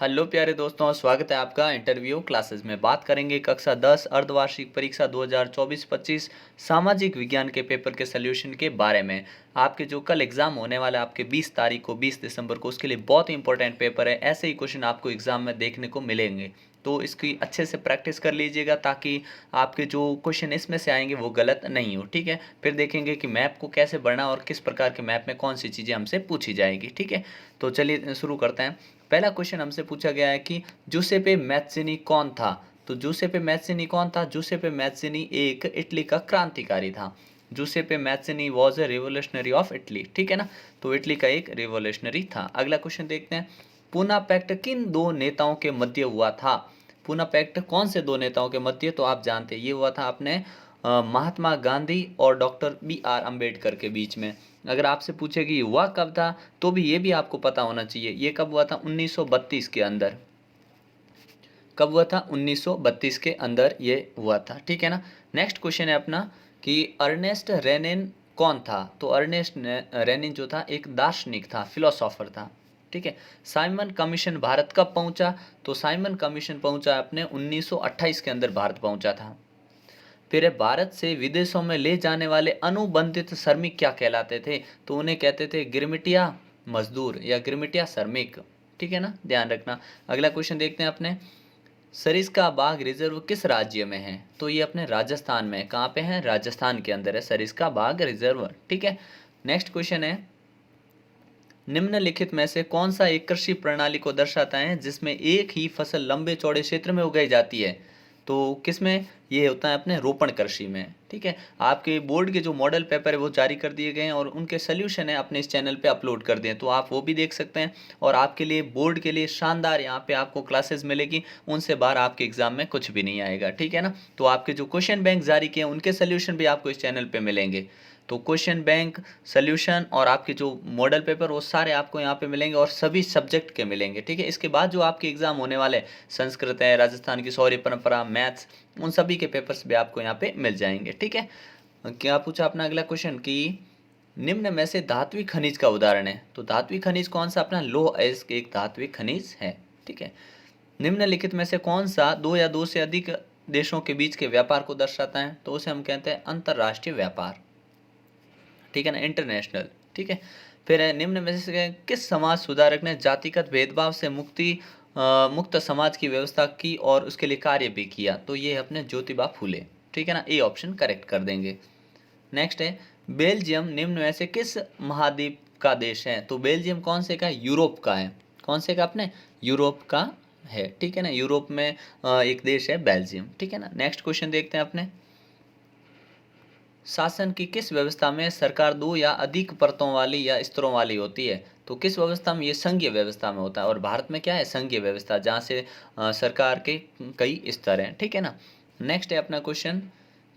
Hello प्यारे दोस्तों, स्वागत है आपका इंटरव्यू क्लासेस में। बात करेंगे कक्षा 10 अर्धवार्षिक परीक्षा 2024-25 सामाजिक विज्ञान के पेपर के सॉल्यूशन के बारे में। आपके जो कल एग्जाम होने वाला है आपके 20 तारीख को 20 दिसंबर को, उसके लिए बहुत ही इंपॉर्टेंट पेपर है। ऐसे ही क्वेश्चन आपको एग्जाम में देखने को मिलेंगे, तो इसकी अच्छे से प्रैक्टिस कर लीजिएगा ताकि आपके जो क्वेश्चन इसमें से आएंगे वो गलत नहीं हो। ठीक है, फिर देखेंगे कि मैप को कैसे बढ़ना और किस प्रकार के मैप में कौन सी चीज़ें हमसे पूछी जाएगी। ठीक है, तो चलिए शुरू करते हैं। पहला क्वेश्चन हमसे पूछा गया है कि जूसेपे मैत्ज़िनी कौन था। तो जूसेपे मैत्ज़िनी कौन था? जूसेपे मैत्ज़िनी एक इटली का क्रांतिकारी था। Giuseppe Mazzini was a revolutionary of Italy. ठीक है ना, तो इटली का एक रिवोल्यूशनरी था। अगला क्वेश्चन देखते हैं, पूना पैक्ट किन दो नेताओं के मध्य हुआ था? पूना पैक्ट कौन से दो नेताओं के मध्य? तो आप जानते हैं ये हुआ था अपने महात्मा गांधी और डॉक्टर बी.आर. अम्बेडकर के बीच में। अगर आपसे पूछे कि हुआ कब था, तो भी ये भी आपको पता होना चाहिए। ये कब हुआ था? 1932 के अंदर। कब हुआ था? 1932 के अंदर ये हुआ था। ठीक है ना। नेक्स्ट क्वेश्चन है अपना कि अर्नेस्ट रेनिन कौन था? तो अर्नेस्ट रेनिन जो था एक दार्शनिक था, फिलोसोफर था। ठीक है। साइमन कमीशन भारत कब पहुंचा? तो साइमन कमीशन पहुंचा अपने 1928 के अंदर भारत पहुंचा था। फिर भारत से विदेशों में ले जाने वाले अनुबंधित श्रमिक क्या कहलाते थे? तो उन्हें कहते थे गिरमिटिया मजदूर या गिरमिटिया श्रमिक। ठीक है ना, ध्यान रखना। अगला क्वेश्चन देखते हैं अपने, सरिस्का बाघ रिजर्व किस राज्य में है? तो ये अपने राजस्थान में। कहाँ पे है? राजस्थान के अंदर है सरिस्का बाघ रिजर्व। ठीक है। नेक्स्ट क्वेश्चन है, निम्नलिखित में से कौन सा एक कृषि प्रणाली को दर्शाता है जिसमें एक ही फसल लंबे चौड़े क्षेत्र में उगाई जाती है? तो किसमें ये होता है? अपने रोपण कृषि में। ठीक है। आपके बोर्ड के जो मॉडल पेपर है वो जारी कर दिए गए हैं और उनके सोल्यूशन है अपने इस चैनल पे अपलोड कर दिए, तो आप वो भी देख सकते हैं। और आपके लिए बोर्ड के लिए शानदार यहाँ पे आपको क्लासेस मिलेगी, उनसे बाहर आपके एग्जाम में कुछ भी नहीं आएगा। ठीक है ना। तो आपके जो क्वेश्चन बैंक जारी किए हैं उनके सोल्यूशन भी आपको इस चैनल पे मिलेंगे। तो क्वेश्चन बैंक, सोल्यूशन और आपके जो मॉडल पेपर वो सारे आपको यहाँ पे मिलेंगे और सभी सब्जेक्ट के मिलेंगे। ठीक है। इसके बाद जो आपके एग्जाम होने वाले, संस्कृत है, राजस्थान की शौर्य परंपरा, मैथ्स, उन सभी के पेपर्स भी आपको यहाँ पे मिल जाएंगे। ठीक है। क्या पूछा अपना अगला क्वेश्चन कि निम्न में से धात्विक खनिज का उदाहरण है? तो धात्विक खनिज कौन सा? अपना लौह अयस्क एक धात्विक खनिज है। ठीक है। निम्नलिखित में से कौन सा दो या दो से अधिक देशों के बीच के व्यापार को दर्शाता है? तो उसे हम कहते हैं अंतरराष्ट्रीय व्यापार। ठीक है ना, इंटरनेशनल। ठीक है। फिर है, निम्न में से किस समाज सुधारक ने जातिगत भेदभाव से मुक्त समाज की व्यवस्था की और उसके लिए कार्य भी किया? तो ये है अपने ज्योतिबा फूले। ठीक है ना, ए ऑप्शन करेक्ट कर देंगे। नेक्स्ट है, बेल्जियम निम्न में से किस महाद्वीप का देश है? तो बेल्जियम कौन से का है? यूरोप का है। कौन से का? अपने यूरोप का है। ठीक है ना, यूरोप में एक देश है बेल्जियम। ठीक है ना। नेक्स्ट क्वेश्चन देखते हैं अपने, शासन की किस व्यवस्था में सरकार दो या अधिक परतों वाली या स्तरों वाली होती है? तो किस व्यवस्था में? ये संघीय व्यवस्था में होता है। और भारत में क्या है? संघीय व्यवस्था, जहाँ से सरकार के कई स्तर हैं। ठीक है ना। नेक्स्ट है अपना क्वेश्चन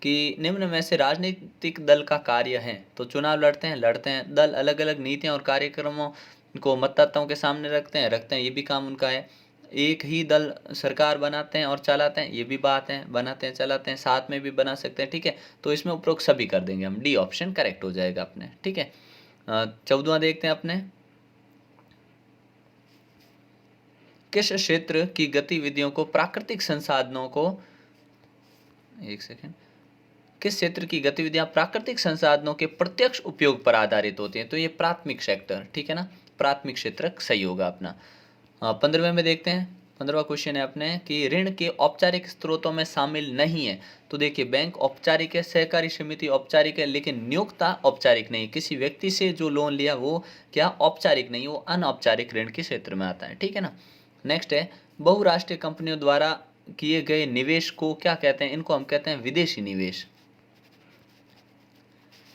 कि निम्न में से राजनीतिक दल का कार्य है? तो चुनाव लड़ते हैं दल अलग अलग नीतियां और कार्यक्रमों को मतदाताओं के सामने रखते हैं, ये भी काम उनका है। एक ही दल सरकार बनाते हैं और चलाते हैं, ये भी बात है। बनाते हैं चलाते हैं, साथ में भी बना सकते हैं। ठीक है। तो इसमें उपरोक्त सभी कर देंगे हम, डी ऑप्शन करेक्ट हो जाएगा अपने। ठीक है। 14वां देखते हैं अपने, किस क्षेत्र की गतिविधियों को प्राकृतिक संसाधनों को, एक सेकेंड, किस क्षेत्र की गतिविधियां प्राकृतिक संसाधनों के प्रत्यक्ष उपयोग पर आधारित होती हैं? तो ये प्राथमिक सेक्टर। ठीक है ना, प्राथमिक क्षेत्र सही होगा अपना। 15वें में देखते हैं, 15वां क्वेश्चन है अपने कि ऋण के औपचारिक स्रोतों में शामिल नहीं है। तो देखिए, बैंक औपचारिक है, सहकारी समिति औपचारिक है, लेकिन नियोक्ता औपचारिक नहीं। किसी व्यक्ति से जो लोन लिया वो क्या? औपचारिक नहीं, वो अनौपचारिक ऋण के क्षेत्र में आता है। ठीक है ना। नेक्स्ट है, बहुराष्ट्रीय कंपनियों द्वारा किए गए निवेश को क्या कहते हैं? इनको हम कहते हैं विदेशी निवेश।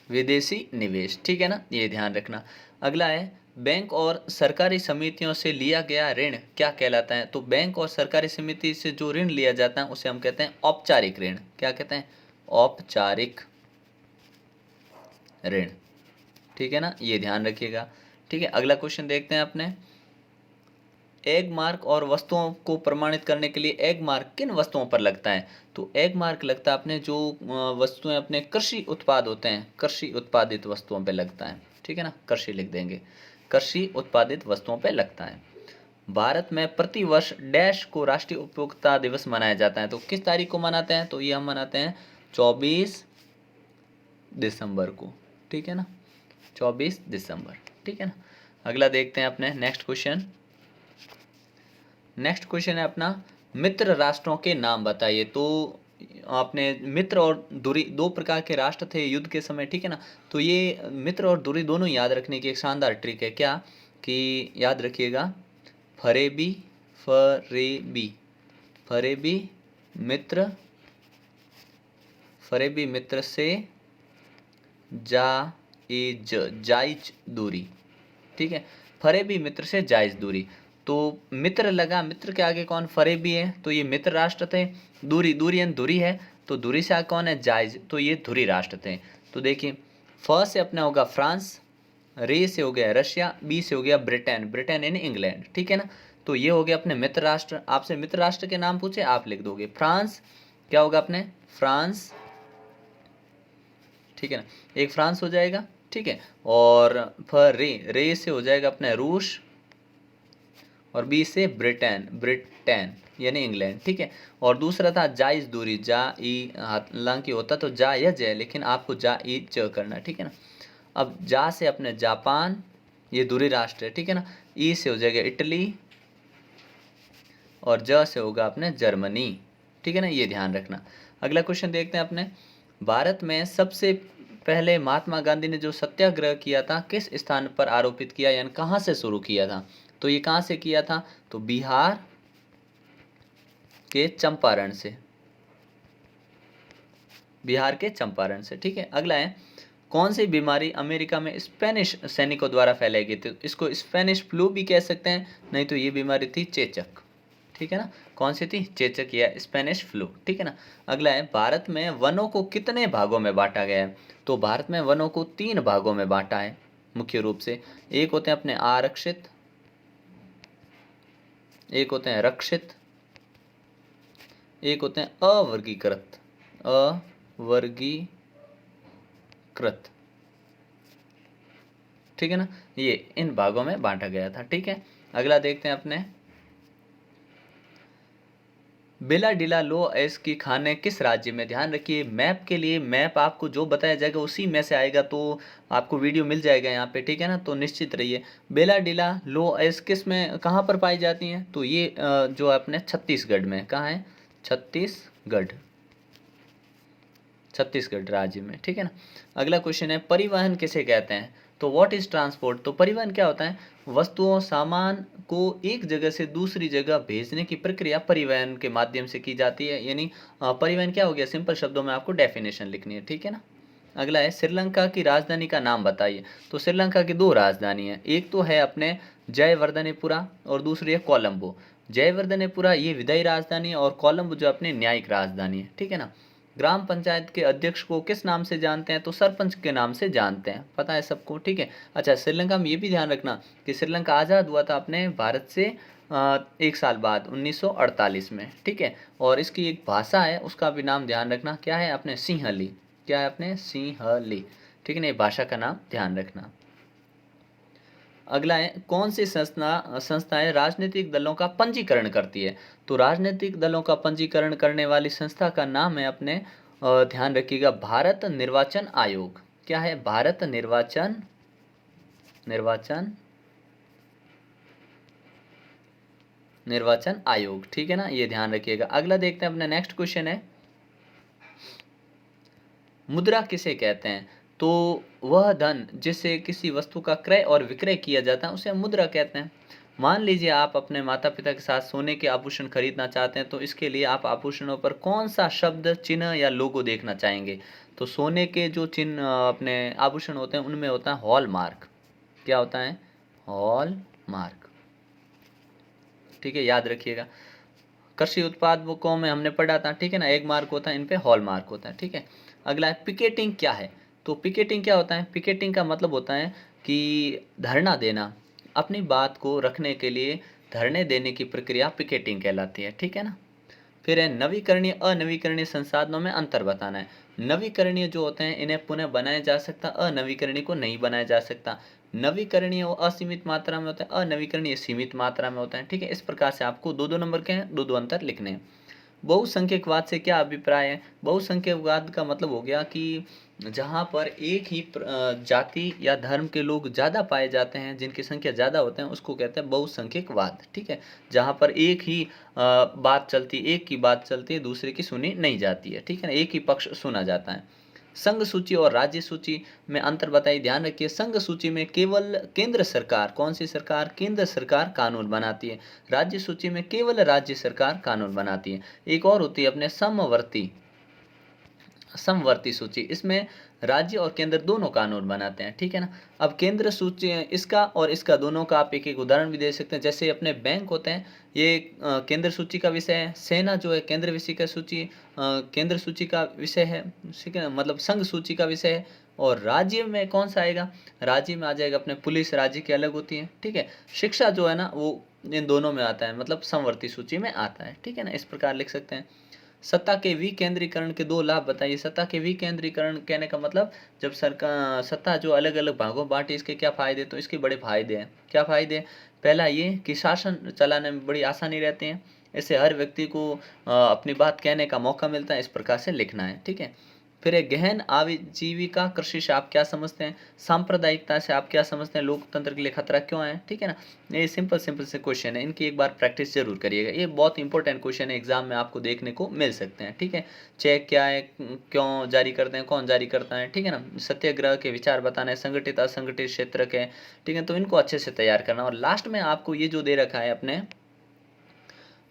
विदेशी निवेश। ठीक है ना, ये ध्यान रखना। अगला है, बैंक और सरकारी समितियों से लिया गया ऋण क्या कहलाता है? तो बैंक और सरकारी समिति से जो ऋण लिया जाता है उसे हम कहते हैं औपचारिक ऋण। क्या कहते हैं? औपचारिक ऋण। ठीक है ना, ये ध्यान रखिएगा। ठीक है। अगला क्वेश्चन देखते हैं अपने, एग मार्क और वस्तुओं को प्रमाणित करने के लिए एग मार्क किन वस्तुओं पर लगता है? तो एग मार्क लगता है अपने जो वस्तुएं अपने कृषि उत्पाद होते हैं, कृषि उत्पादित वस्तुओं पे लगता है। ठीक है ना, कृषि लिख देंगे, कृषि उत्पादित वस्तुओं पे लगता है। भारत में प्रतिवर्ष डैश को राष्ट्रीय उपभोक्ता दिवस मनाया जाता है, तो किस तारीख को मनाते हैं? तो ये हम मनाते हैं 24 दिसंबर को, ठीक है ना, 24 दिसंबर, ठीक है ना। अगला देखते हैं अपने नेक्स्ट क्वेश्चन। नेक्स्ट क्वेश्चन है अपना, मित्र राष्ट्रों के नाम बताइए। तो आपने मित्र और दूरी, दो प्रकार के राष्ट्र थे युद्ध के समय, ठीक है ना। तो ये मित्र और दूरी दोनों याद रखने की एक शानदार ट्रिक है, क्या कि याद रखिएगा, फरेबी, फरेबी, फरेबी मित्र, फरेबी मित्र से जायज दूरी, ठीक है, फरेबी मित्र से जायज दूरी। तो मित्र लगा, मित्र के आगे कौन? फरेबी है, तो ये मित्र राष्ट्र थे। दूरी, दूरी यानी दूरी है, तो दूरी से आगे कौन है? जायज, तो ये धुरी राष्ट्र थे। तो देखिए, फ से अपना होगा फ्रांस, रे से हो गया रशिया, बी से हो गया ब्रिटेन, ब्रिटेन यानी इंग्लैंड, ठीक है ना। तो ये हो गया अपने मित्र राष्ट्र। आपसे मित्र राष्ट्र के नाम पूछे, आप लिख दोगे फ्रांस, क्या होगा अपने? फ्रांस, ठीक है ना, एक फ्रांस हो जाएगा, ठीक है। और रे से हो जाएगा अपने रूस, और बी से ब्रिटेन, ब्रिटेन यानी इंग्लैंड, ठीक है। और दूसरा था जायज दूरी, जा ई, हालांकि होता तो जा यज है, लेकिन आपको जा ई च करना, ठीक है ना। अब जा से अपने जापान, ये दूरी राष्ट्र है, ठीक है ना। ई से हो जाएगा इटली, और ज से होगा अपने जर्मनी, ठीक है ना, ये ध्यान रखना। अगला क्वेश्चन देखते हैं अपने, भारत में सबसे पहले महात्मा गांधी ने जो सत्याग्रह किया था किस स्थान पर आरोपित किया, यानी कहाँ से शुरू किया था? तो ये कहाँ से किया था? तो बिहार के चंपारण से, बिहार के चंपारण से, ठीक है। अगला है, कौन सी बीमारी अमेरिका में स्पेनिश सैनिकों द्वारा फैलाई गई थी? इसको स्पेनिश फ्लू भी कह सकते हैं, नहीं तो ये बीमारी थी चेचक, ठीक है ना। कौन सी थी? चेचक या स्पेनिश फ्लू, ठीक है ना। अगला है, भारत में वनों को कितने भागों में बांटा गया है? तो भारत में वनों को 3 भागों में बांटा है मुख्य रूप से। एक होते हैं अपने आरक्षित, एक होते हैं रक्षित, एक होते हैं अवर्गीकृत, अवर्गीकृत, ठीक है ना। ये इन भागों में बांटा गया था, ठीक है। अगला देखते हैं अपने, बिला डिला लो एस की खाने किस राज्य में? ध्यान रखिए, मैप के लिए मैप आपको जो बताया जाएगा उसी में से आएगा, तो आपको वीडियो मिल जाएगा यहाँ पे, ठीक है ना। तो निश्चित रहिए, बेला डिला लो एस किस में, कहाँ पर पाई जाती हैं? तो ये जो अपने छत्तीसगढ़ में, कहाँ है? छत्तीसगढ़, छत्तीसगढ़ राज्य में, ठीक है ना। अगला क्वेश्चन है, परिवहन किसे कहते हैं? तो व्हाट इज ट्रांसपोर्ट? तो परिवहन क्या होता है? वस्तुओं, सामान को एक जगह से दूसरी जगह भेजने की प्रक्रिया परिवहन के माध्यम से की जाती है, यानी परिवहन क्या हो गया? सिंपल शब्दों में आपको डेफिनेशन लिखनी है, ठीक है ना। अगला है, श्रीलंका की राजधानी का नाम बताइए। तो श्रीलंका की 2 राजधानी है, एक तो है अपने जयवर्धनेपुरा और दूसरी है कोलंबो। जयवर्धनेपुरा ये विधायी राजधानी है, और कोलंबो जो अपनी न्यायिक राजधानी है, ठीक है ना। ग्राम पंचायत के अध्यक्ष को किस नाम से जानते हैं? तो सरपंच के नाम से जानते हैं, पता है सबको, ठीक है। अच्छा, श्रीलंका में ये भी ध्यान रखना कि श्रीलंका आज़ाद हुआ था अपने भारत से 1 साल बाद 1948 में, ठीक है। और इसकी एक भाषा है, उसका भी नाम ध्यान रखना, क्या है? अपने सिंहली, क्या है अपने? सिंहली, ठीक है ना, ये भाषा का नाम ध्यान रखना। अगला है, कौन सी संस्थाएं राजनीतिक दलों का पंजीकरण करती है? तो राजनीतिक दलों का पंजीकरण करने वाली संस्था का नाम है अपने, ध्यान रखिएगा, भारत निर्वाचन आयोग। क्या है? भारत निर्वाचन, निर्वाचन, निर्वाचन आयोग, ठीक है ना, ये ध्यान रखिएगा। अगला देखते हैं अपना नेक्स्ट क्वेश्चन है, मुद्रा किसे कहते हैं? तो वह धन जिससे किसी वस्तु का क्रय और विक्रय किया जाता है उसे हम मुद्रा कहते हैं। मान लीजिए आप अपने माता पिता के साथ सोने के आभूषण खरीदना चाहते हैं, तो इसके लिए आप आभूषणों पर कौन सा शब्द, चिन्ह या लोगो देखना चाहेंगे? तो सोने के जो चिन्ह अपने आभूषण होते हैं उनमें होता है हॉलमार्क। क्या होता है? हॉलमार्क, ठीक है, याद रखिएगा। कृषि उत्पादकों में हमने पढ़ा था, ठीक है ना, एक मार्क होता है, इन पे हॉल मार्क होता है, ठीक है। अगला है, पिकेटिंग क्या है? तो पिकेटिंग क्या होता है? पिकेटिंग का मतलब होता है कि धरना देना, अपनी बात को रखने के लिए धरने देने की प्रक्रिया पिकेटिंग कहलाती है, ठीक है ना। फिर है, नवीकरणीय अनवीकरणीय संसाधनों में अंतर बताना है। नवीकरणीय जो होते हैं इन्हें पुनः बनाया जा सकता, अनवीकरणीय को नहीं बनाया जा सकता। नवीकरणीय वो असीमित मात्रा में होता है, अनवीकरणीय सीमित मात्रा में होता है। ठीक है, इस प्रकार से आपको दो दो नंबर के हैं, दो दो अंतर लिखने हैं। बहुसंख्यकवाद से क्या अभिप्राय है? बहुसंख्यकवाद का मतलब हो गया कि जहाँ पर एक ही जाति या धर्म के लोग ज़्यादा पाए जाते हैं, जिनकी संख्या ज़्यादा होते हैं, उसको कहते हैं बहुसंख्यकवाद। ठीक है, जहाँ पर एक ही एक की बात चलती है, दूसरे की सुनी नहीं जाती है। ठीक है ना, एक ही पक्ष सुना जाता है। संघ सूची और राज्य सूची में अंतर बताइए। ध्यान रखिए, संघ सूची में केवल केंद्र सरकार, कौन सी सरकार? केंद्र सरकार कानून बनाती है। राज्य सूची में केवल राज्य सरकार कानून बनाती है। एक और होती है अपने समवर्ती समवर्ती सूची, इसमें राज्य और केंद्र दोनों कानून बनाते हैं। ठीक है ना, अब केंद्र सूची इसका और इसका दोनों का आप एक एक उदाहरण भी दे सकते हैं। जैसे अपने बैंक होते हैं, ये केंद्र सूची का विषय है। सेना जो है केंद्र विषय का सूची केंद्र सूची का विषय है। ठीक है, मतलब संघ सूची का विषय है। और राज्य में कौन सा आएगा? राज्य में आ जाएगा अपने पुलिस, राज्य की अलग होती है। ठीक है, शिक्षा जो है ना वो इन दोनों में आता है, मतलब समवर्ती सूची में आता है। ठीक है ना, इस प्रकार लिख सकते हैं। सत्ता के विकेंद्रीकरण के दो लाभ बताइए। सत्ता के विकेंद्रीकरण कहने का मतलब, जब सरकार सत्ता जो अलग अलग भागों में बांटी, इसके क्या फायदे? तो इसके बड़े फायदे हैं। क्या फायदे हैं? पहला ये कि शासन चलाने में बड़ी आसानी रहती है। इससे हर व्यक्ति को अपनी बात कहने का मौका मिलता है। इस प्रकार से लिखना है। ठीक है, फिर एक गहन आजीविका कृषि से आप क्या समझते हैं? सांप्रदायिकता से आप क्या समझते हैं? लोकतंत्र के लिए खतरा क्यों है? ठीक है ना, ये सिंपल सिंपल से क्वेश्चन है, इनकी एक बार प्रैक्टिस जरूर करिएगा। ये बहुत इंपॉर्टेंट क्वेश्चन है, एग्जाम में आपको देखने को मिल सकते हैं। ठीक है, चेक क्या है, क्यों जारी करते हैं, कौन जारी करता है? ठीक है ना, सत्याग्रह के विचार बताना है, संगठित असंगठित क्षेत्र के। ठीक है, तो इनको अच्छे से तैयार करना। और लास्ट में आपको ये जो दे रखा है अपने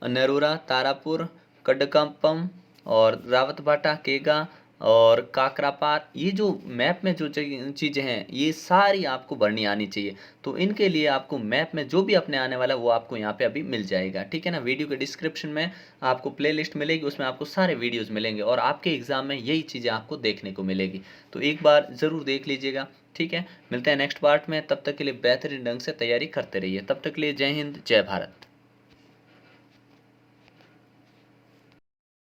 नरूरा, तारापुर, कड्डकम्पम और रावतबाटा, केगा और काकरापार, ये जो मैप में जो चीज़ें हैं, ये सारी आपको भरनी आनी चाहिए। तो इनके लिए आपको मैप में जो भी अपने आने वाला है वो आपको यहाँ पे अभी मिल जाएगा। ठीक है ना, वीडियो के डिस्क्रिप्शन में आपको प्लेलिस्ट मिलेगी, उसमें आपको सारे वीडियोज़ मिलेंगे और आपके एग्ज़ाम में यही चीज़ें आपको देखने को मिलेगी। तो एक बार ज़रूर देख लीजिएगा। ठीक है, मिलते हैं नेक्स्ट पार्ट में। तब तक के लिए बेहतरीन ढंग से तैयारी करते रहिए। तब तक के लिए जय हिंद, जय भारत।